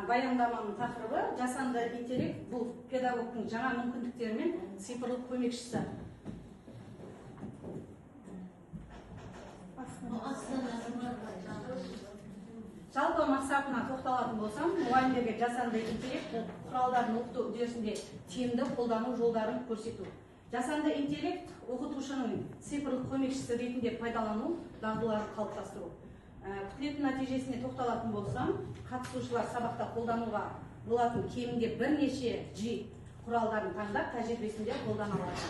баяндаманың тақырыбы жасанды интеллект бұл педагогтың жаңа мүмкіндіктері мен цифрлық көмекшісі. Жалпы мақсатына тоқталатын болсам, мұғалімдерге жасанды интеллект құралдарын оқыту үдерісінде тиімді қолдану жолдарын көрсету. Жасанды интеллект оқытушының цифрлық көмекшісі ретінде пайдалану дағдыларын қалыптастыру. Күтілетін нәтижесіне тоқталатын болсам, қатысушылар сабақта қолдануға болатын кемінде бірнеше G құралдарын таңдап, тәжірибесінде қолдана алады.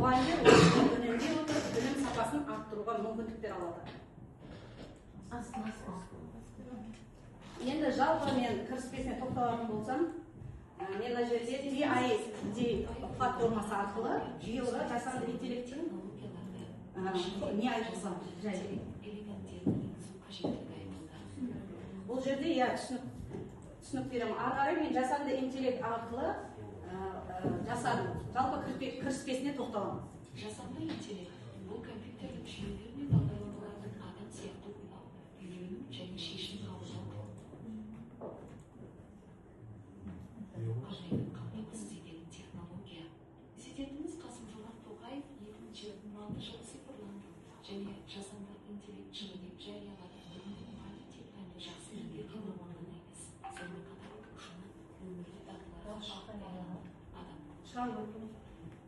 Мұғалімдер оны үнемдей отырып, білім сапасын арттыруға мүмкіндіктер алады. Енді жалпы мен кіріспесіне тоқталатын болсам, мен мына жерде TID платформасы арқылы биылғы жасанды интеллекттің не айтылса жай. Бұл жерде түсінік беремін. Ары қарай мен жасанды интеллект арқылы жасадым. Жалпы кіріспесіне тоқталамын. Жасанды интеллект бұл компьютерлік жүйелер мен бағдарламалардың адам сияқты ойлау, үйрену және шешім қабылдау. Қағидат қамтамасыз ететін технология. Президентіміз Қасым-Жомарт Тоқаев 2026 жылы цифрландыру және жасанды интеллект жылы деп жариялады. Жақсы меңгерген маман емес, сонымен қатар оқушының өмірлік дағдыларын адам.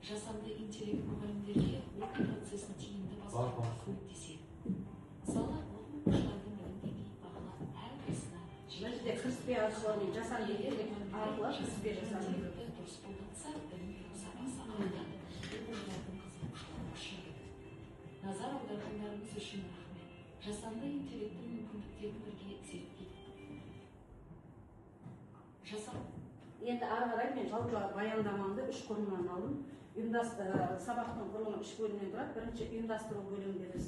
Жасанды интеллект мұғалімдерге оқу процесін тиімді басқаруға көмектеседі. Мысалы, оқушылардың білім деңгейін бағалап, әрқайсысына кіріспе арқылы жасанды интеллект арқылы кіріспе жасанды дұрыс қолданса, білім беру сапасы артады, оқушылардың қызығушылығы күшейеді. Назар аударғандарыңыз үшін рахмет. Жасанды интеллекттің мүмкіндіктерін бірге зерттейді. Енді ары қарай мен жалпы баяндамамды 3 құрылымнан алдым. Сабақтың құрылымы 3 бөлімнен тұрады. Бірінші ұйымдастыру бөлімдері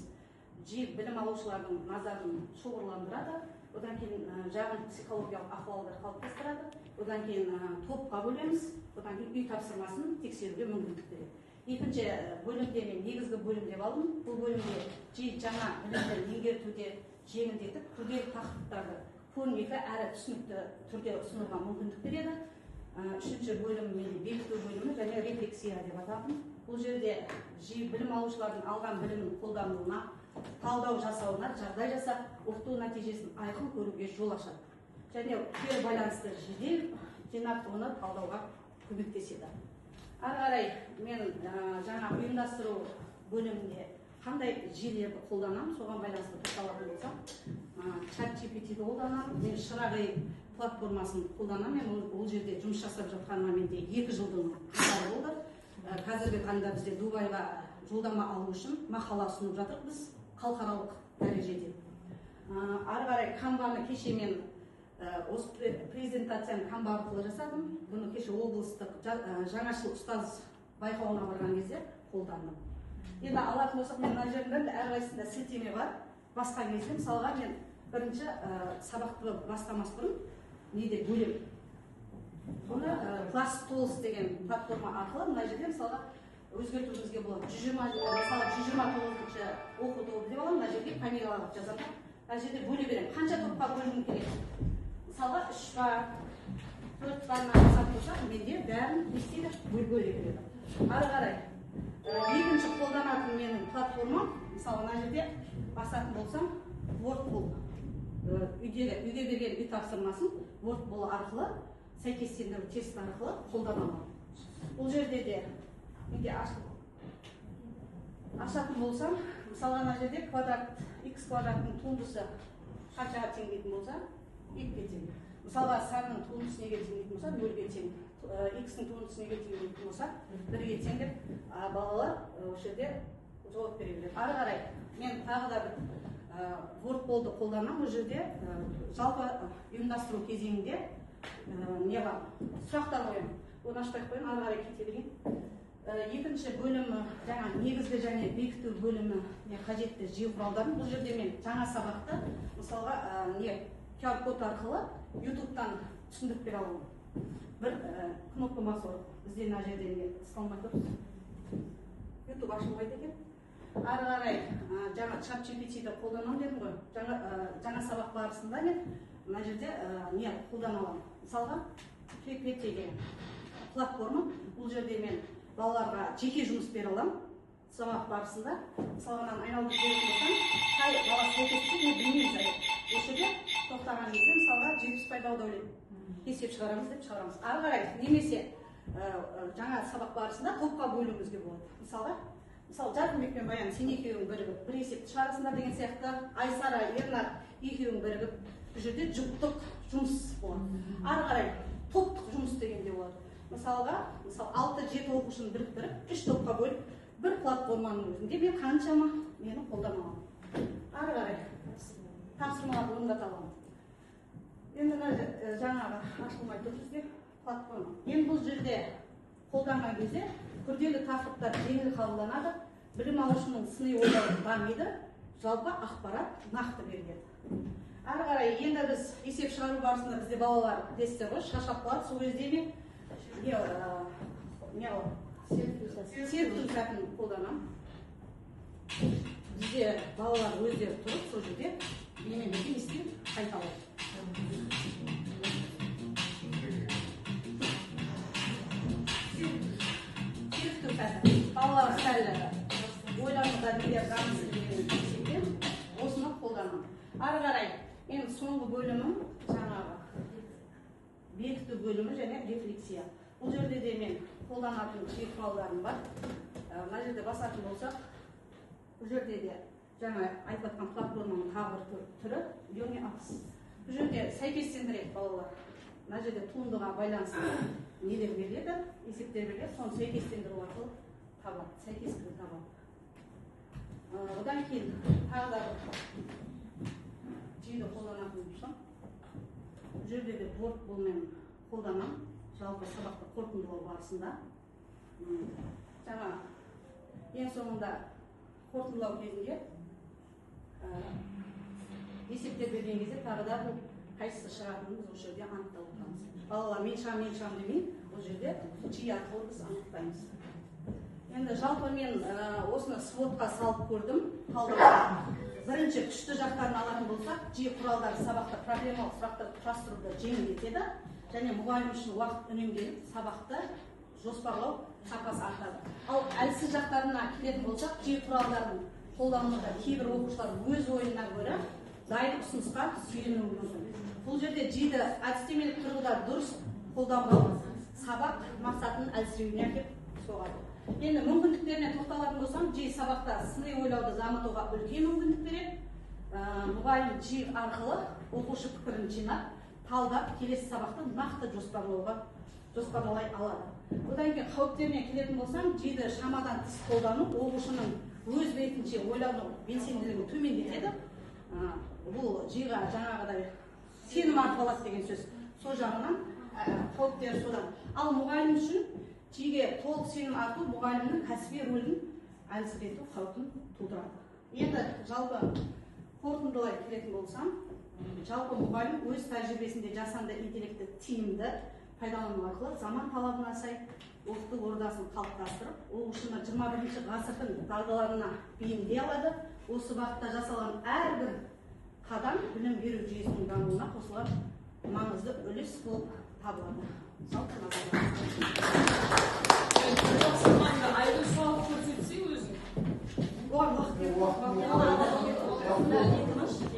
білім алушылардың назарын шоғырландырады. Одан кейін жағын психологиялық ахуалдар қалыптастырады. Одан кейін топқа бөлеміз. Одан кейін үй тапсырмасын тексеруге мүмкіндік береді. Екінші бөлімде мен негізгі бөлім деп алдым. Бұл бөлімде жаңа білімді меңгертуде жеңілдетіп, күрделі тақырыптарды көрнекі әрі түсінікті түрде ұсынуға мүмкіндік береді. Үшінші бөлім мен бекіту бөлімі және рефлексия деп атадым. Бұл жерде білім алушылардың алған білімін қолдануына, талдау жасауына жағдай жасап, оқыту нәтижесін айқын көруге жол ашады. Және кері байланысты жедел жинап оны талдауға көмектеседі. Ары қарай мен жаңа ұйымдастыру бөлімінде қандай жүйелерді қолданамын, соған байланысты тоқталатын болсам, ChatGPT-ді қолданамын, мен Шырағи платформасын қолданамын. Мен ол жерде жұмыс жасап жатқаныма менде 2 жылдың қатары болды. Қазіргі таңда бізде Дубайға жолдама алу үшін мақала ұсынып жатырмыз халықаралық дәрежеде. Ары қарай Canva-ны кеше мен осы презентацияны Canva арқылы жасадым. Бұны кеше облыстық жаңашыл ұстаз байқауына барған кезде қолдандым. Енді алатын болсақ, мен мына жерінде әрқайсысында сілтеме бар. Басқа кезде мысалға мен бірінші сабақты бастамас бұрын неде бөлем. Оны класс tools деген платформа арқылы мына жерде мысалға өзгертуімізге болады. 129-ші оқу тобы деп аламын, мына жерге фамилияларды жазамын. Мына жерде бөле беремін. Қанша топқа бөлгім керек? Мысалға 3-ға, 4-ға жасап болсақ, менде бәрін не істейді? Бөле береді. Ары қарай екінші қолданатын менің платформам, мысалы мына жерде басатын болсам, WordPool. Үйге берген үй тапсырмасын WordPool арқылы сәйкестендіру тест арқылы қолданамын. Бұл жерде де менде ашатын болсам, мысалға мына жерде x квадраттың туындысы қаншаға тең дейтін болса, 2-ге тең. Мысалға санның туындысы неге тең дейтін болса, 0-ге тең. X-ның туындысы неге тең дейтін болса, 1-ге тең деп балалар осы жерде жауап бере береді. Ары қарай мен тағы да WordPool-ды қолданамын. Бұл жерде жалпы ұйымдастыру кезеңінде не бар? Сұрақтар қоямын. Оны ашпай қойын, ары қарай кете берейін. Екінші бөлімі жаңа негізгі және бекіту бөлімі қажетті жүйе құралдарын. Бұл жерде мен жаңа сабақты мысалға QR-код арқылы YouTube-тан түсіндіріп бере аламын. Бір кнопка басу бізде мына жерде ұсталмай тұр. YouTube ашылмайды екен. Ары қарай жаңа ChatGPT-ді қолданамын дедім ғой. Жаңа сабақ барысында мен мына жерде не қолдана аламын. Мысалға, PPT деген платформа. Бұл жерде мен балаларға жеке жұмыс бере аламын. Сабақ барысында, мысалға айналдырып беретін болсам, қай бала сәйкестік не білмейміз әлі. Осы жерде тоқтаған кезде мысалға 70 пайдалы ойлайды. Есеп шығарамыз деп шығарамыз. Ары қарай немесе жаңа сабақ барысында топқа бөлуімізге болады. Мысалы Жарқынбек пен Баян сен екеуің бірігіп бір есепті шығарасыңдар деген сияқты, Айсара, Ернар екеуің бірігіп бұл жерде жұптық жұмыс болады. Ары қарай топтық жұмыс деген де болады. Мысалы 6-7 оқушыны біріктіріп, 3 топқа бөліп, бір платформаның өзінде мен қаншама мені қолдана аламын. Ары қарай тапсырмаларды орындата аламын. Енді жаңағы ашылмай тұр бізде платформа. Енді бұл жерде қолданған кезде күрделі тақырыптар жеңіл қабылданады, білім алушының сыни ойлауы дамиды, жалпы ақпарат нақты беріледі. Ары қарай енді біз есеп шығару барысында бізде балалар тестер ғой, шашап қалады, сол кезде серіктің сәтін қолданамын. Бізде балалар өздері тұрып, сол жерде менен бірге істеп қайталайды. Серіктің сәті. Балалар сәл ойлануда нелер дамысын деген есептен осыны қолданамын. Ары қарай мен соңғы бөлімім жаңағы бекіту бөлімі және рефлексия. Бұл жерде де мен қолданатын жүйе құралдарым бар. Мына жерде басатын болсақ, бұл жерде де жаңа айтып жатқан платформаның тағы бір түрі Learning Apps. Бұл жерде сәйкестендіреді балалар. Мына жерде туындыға байланысты нелер беріледі, есептер беріледі, соны сәйкестендіру арқылы табады, сәйкестігін табады. Одан кейін тағы да жүйені қолданатын болсам, бұл жерде де борт болмен қолданамын. Жалпы сабақты қорытындылау барысында. Жаңа ең соңында қорытындылау кезінде есептер берген кезде тағы да бұл қайсысы шығатынын біз осы жерде анықтап отырамыз. Балалар мен шығам демей, бұл жерде жүйе арқылы біз анықтаймыз. Енді жалпы мен осыны сводқа салып көрдім. Бірінші күшті жақтарын алатын болсақ, жүйе құралдары сабақта проблемалық сұрақтарды құрастыруды жеңілдетеді. Және мұғалім үшін уақыт үнемделіп, сабақты жоспарлау сапасы артады. Ал әлсіз жақтарына келетін болсақ, жүйе құралдарын қолдануда кейбір оқушылар өз ойына көрі дайын ұсынысқа сүйенуі мүмкін. Бұл жерде жүйені әдістемелік тұрғыда дұрыс қолданбау сабақ мақсатының әлсіреуіне әкеліп соғады. Енді мүмкіндіктеріне тоқталатын болсам, жүйе сабақта сыни ойлауды дамытуға үлкен мүмкіндік береді. Мұғалім жүйе арқылы оқушы пікірін жинап, талдап, келесі сабақты нақты жоспарлай алады. Одан кейін қауіптеріне келетін болсам, жүйені шамадан тыс қолдану оқушының өз бетінше ойлану белсенділігін төмендетеді. Бұл жүйеге жаңағыдай сенім артылады деген сөз. Сол жағынан қауіптері содан. Ал мұғалім үшін жүйеге толық сенім арту мұғалімнің кәсіби рөлін әлсірету қаупін тудырады. Енді жалпы қорытындылай келетін болсам, жалпы мұғалім өз тәжірибесінде жасанды интеллектті тиімді пайдалану арқылы заман талабына сай оқыту ордасын қалыптастырып, оқушыны 21 ғасырдың дағдыларына бейімдей алады. Осы бағытта жасалған әрбір қадам білім беру жүйесінің дамуына қосылған маңызды үлес болып табылады. Ayrı sağlık kötüsü özü. Bu